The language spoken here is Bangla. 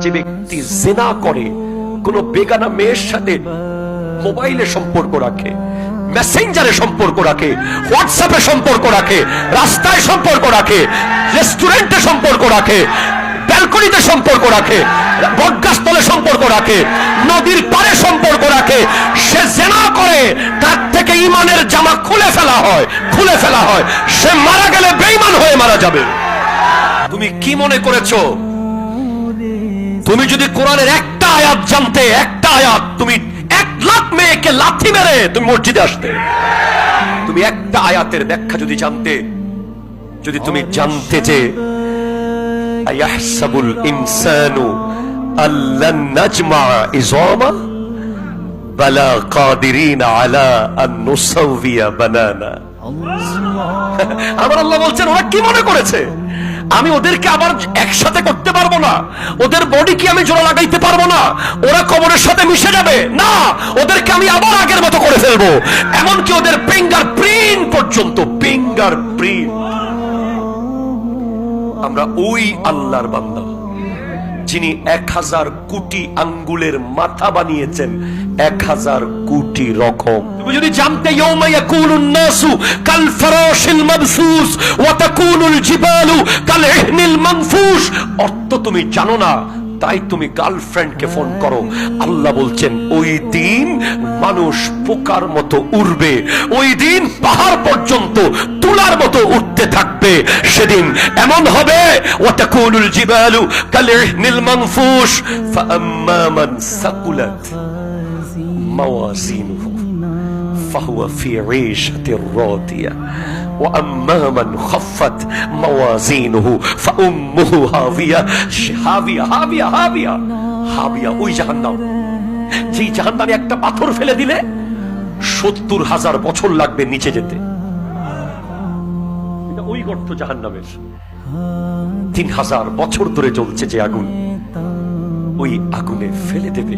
যে ব্যক্তি জিনা করে, কোন বেগানা মেয়ের সাথে মোবাইলে সম্পর্ক রাখে, মেসেঞ্জারে সম্পর্ক রাখে, হোয়াটসঅ্যাপে সম্পর্ক রাখে, রাস্তায় সম্পর্ক রাখে, রেস্টুরেন্টে সম্পর্ক রাখে, ব্যালকনিতে সম্পর্ক রাখে, বটগাছতলে সম্পর্ক রাখে, নদীর পাড়ে সম্পর্ক রাখে, সে জিনা করে, তার থেকে ঈমানের জামা খুলে ফেলা হয়। সে মারা গেলে বেঈমান হয়ে মারা যাবে। তুমি কি মনে করেছো, তুমি যদি কোরআনের একটা আয়াত জানতে, একটা আয়াত, তুমি 1 লাখ মেয়েকে লাথি মেরে তুমি মসজিদে আসতে। তুমি একটা আয়াতের ব্যাখ্যা যদি জানতে, যদি তুমি জানতে যে আয়াহসাবুল ইনসানু আল্লান নাজমা ইযামা বালা কাদিরিন আলা আন নুসাউবিয়া বানানা। আমার আল্লাহ বলছেন, ওরা কি মনে করেছে আমি ওদেরকে আবার একসাথে করতে পারবো না, ওদের বডি কি আমি জোড়া লাগাইতে পারবো না, ওরা কবরের সাথে মিশে যাবে না, ওদেরকে আমি আবার আগের মতো করে ফেলবো। এমনকি ওদের ফিঙ্গার প্রিন্ট পর্যন্ত, ফিঙ্গার প্রিন্ট। আমরা ওই আল্লাহর বান্দা যিনি 1000 কোটি আঙ্গুলের মাথা বানিয়েছেন 1000 কোটি রকম। তুমি যদি জানতে ইয়াউমা ইয়াকুনুন নাসু কাল ফারাশিল মাবসুস ওয়া তাকুনুল জিবালু কাল ইহনিল মানফুস, অর্থ তুমি জানো না, তাই তুমি গার্লফ্রেন্ডকে ফোন করো। আল্লাহ বলছেন ওই দিন মানুষ পোকার মতো উড়বে, ওই দিন পাহাড় পর্যন্ত তুলার মতো উঠতে থাকবে। সেদিন এমন হবে ওয়াতাকুনুল জিবালু কালইহনিল মানফুস ফাআম্মা মান সাকুলাত মাওয়াজিনুহু ফাহুয়া ফি ঈশাতির রাদিয়া ওয়া আম্মা মান খাফফাত মাওয়াজিনুহু ফাউম্মুহু হাবিয়া। হাবিয়া ওই জাহান্নাম, যেই জাহান্নামে একটা পাথর ফেলে দিলে 70,000 বছর লাগবে নিচে যেতে। এটা ওই গর্ত জাহান্নামের। 3000 বছর ধরে জ্বলছে যে আগুন, ওই আগুনে ফেলে দেবে।